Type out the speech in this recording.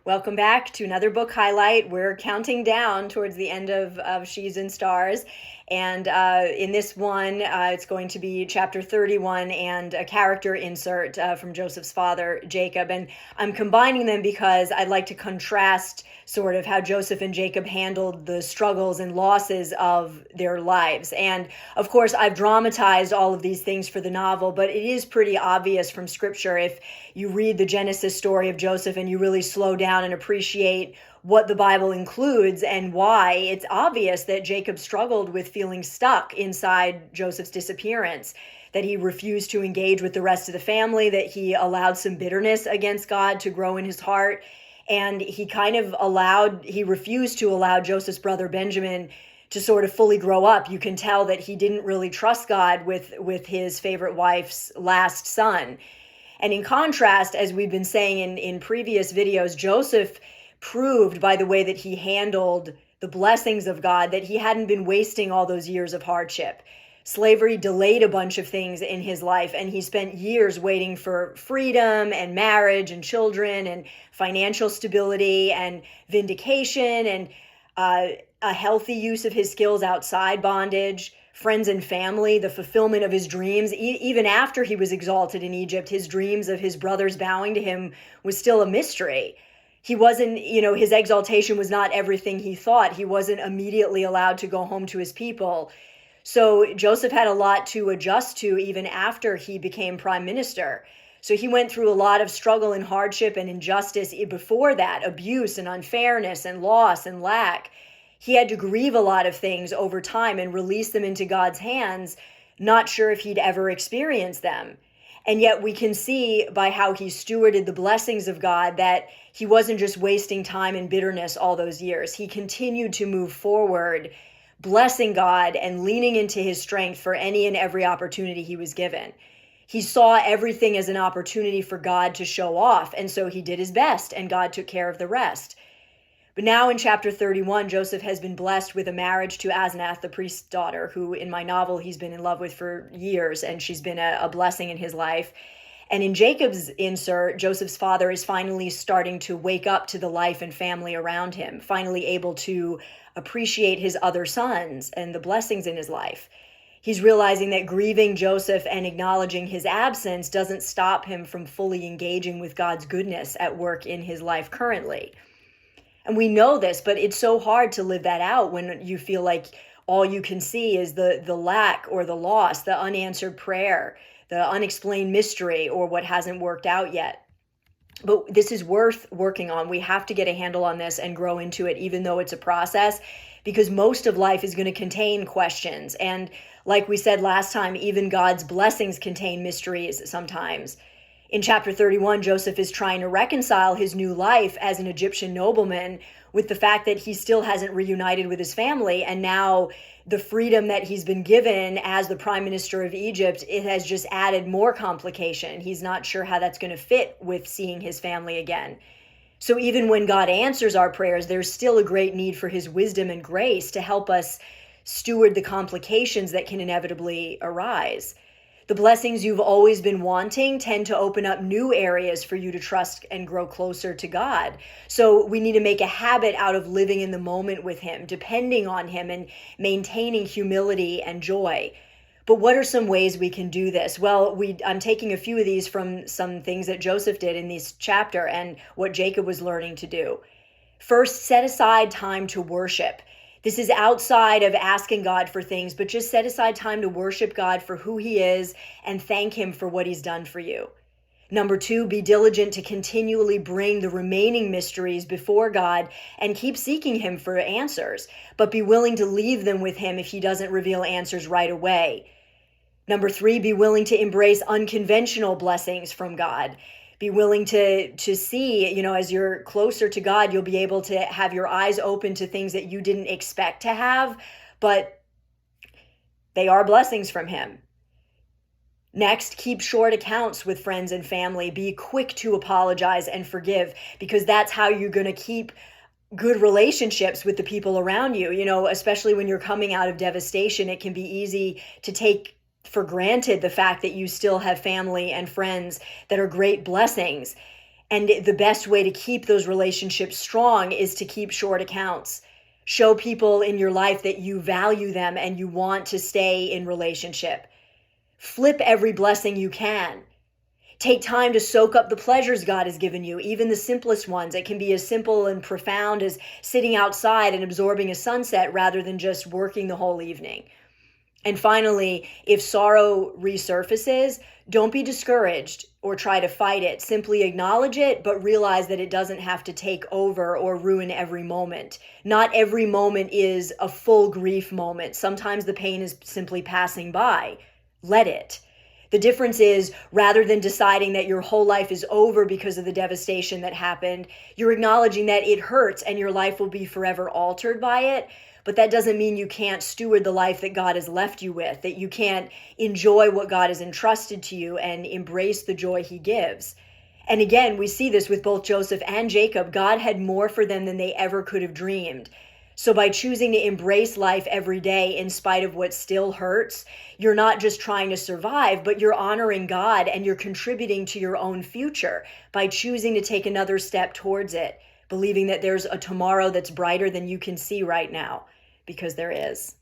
Welcome back to another book highlight. We're counting down towards the end of Sheaves and Stars. And in this one, it's going to be chapter 31 and a character insert from Joseph's father, Jacob. And I'm combining them because I'd like to contrast sort of how Joseph and Jacob handled the struggles and losses of their lives. And of course, I've dramatized all of these things for the novel, but it is pretty obvious from scripture if you read the Genesis story of Joseph and you really slow down and appreciate what the Bible includes and why, it's obvious that Jacob struggled with feeling stuck inside Joseph's disappearance, that he refused to engage with the rest of the family, that he allowed some bitterness against God to grow in his heart. And he refused to allow Joseph's brother Benjamin to sort of fully grow up. You can tell that he didn't really trust God with his favorite wife's last son. And in contrast, as we've been saying in previous videos, Joseph proved by the way that he handled the blessings of God that he hadn't been wasting all those years of hardship. Slavery delayed a bunch of things in his life, and he spent years waiting for freedom and marriage and children and financial stability and vindication and a healthy use of his skills outside bondage, friends and family, the fulfillment of his dreams. Even after he was exalted in Egypt, his dreams of his brothers bowing to him was still a mystery. He wasn't, his exaltation was not everything he thought. He wasn't immediately allowed to go home to his people. So Joseph had a lot to adjust to even after he became prime minister. So he went through a lot of struggle and hardship and injustice before that, abuse and unfairness and loss and lack. He had to grieve a lot of things over time and release them into God's hands, not sure if he'd ever experienced them. And yet we can see by how he stewarded the blessings of God that he wasn't just wasting time in bitterness all those years. He continued to move forward, blessing God and leaning into his strength for any and every opportunity he was given. He saw everything as an opportunity for God to show off, and so he did his best, and God took care of the rest. But now in chapter 31, Joseph has been blessed with a marriage to Asenath, the priest's daughter, who in my novel he's been in love with for years, and she's been a blessing in his life. And in Jacob's insert, Joseph's father is finally starting to wake up to the life and family around him, finally able to appreciate his other sons and the blessings in his life. He's realizing that grieving Joseph and acknowledging his absence doesn't stop him from fully engaging with God's goodness at work in his life currently. And we know this, but it's so hard to live that out when you feel like all you can see is the lack or the loss, the unanswered prayer, the unexplained mystery, or what hasn't worked out yet. But this is worth working on. We have to get a handle on this and grow into it, even though it's a process, because most of life is going to contain questions. And like we said last time, even God's blessings contain mysteries sometimes. In chapter 31, Joseph is trying to reconcile his new life as an Egyptian nobleman with the fact that he still hasn't reunited with his family. And now the freedom that he's been given as the prime minister of Egypt, it has just added more complication. He's not sure how that's going to fit with seeing his family again. So even when God answers our prayers, there's still a great need for his wisdom and grace to help us steward the complications that can inevitably arise. The blessings you've always been wanting tend to open up new areas for you to trust and grow closer to God. So we need to make a habit out of living in the moment with him, depending on him, and maintaining humility and joy. But what are some ways we can do this? Well, I'm taking a few of these from some things that Joseph did in this chapter and what Jacob was learning to do. First, set aside time to worship. This is outside of asking God for things, but just set aside time to worship God for who he is and thank him for what he's done for you. Number 2, be diligent to continually bring the remaining mysteries before God and keep seeking him for answers, but be willing to leave them with him if he doesn't reveal answers right away. Number 3, be willing to embrace unconventional blessings from God. Be willing to see, as you're closer to God, you'll be able to have your eyes open to things that you didn't expect to have, but they are blessings from him. Next, keep short accounts with friends and family. Be quick to apologize and forgive, because that's how you're going to keep good relationships with the people around you. Especially when you're coming out of devastation, it can be easy to take for granted the fact that you still have family and friends that are great blessings. And the best way to keep those relationships strong is to keep short accounts. Show people in your life that you value them and you want to stay in relationship. Flip every blessing you can. Take time to soak up the pleasures God has given you, even the simplest ones. It can be as simple and profound as sitting outside and absorbing a sunset rather than just working the whole evening. And finally, if sorrow resurfaces, don't be discouraged or try to fight it. Simply acknowledge it, but realize that it doesn't have to take over or ruin every moment. Not every moment is a full grief moment. Sometimes the pain is simply passing by. Let it. The difference is, rather than deciding that your whole life is over because of the devastation that happened, you're acknowledging that it hurts and your life will be forever altered by it. But that doesn't mean you can't steward the life that God has left you with, that you can't enjoy what God has entrusted to you and embrace the joy he gives. And again, we see this with both Joseph and Jacob. God had more for them than they ever could have dreamed. So by choosing to embrace life every day in spite of what still hurts, you're not just trying to survive, but you're honoring God and you're contributing to your own future by choosing to take another step towards it, believing that there's a tomorrow that's brighter than you can see right now, because there is.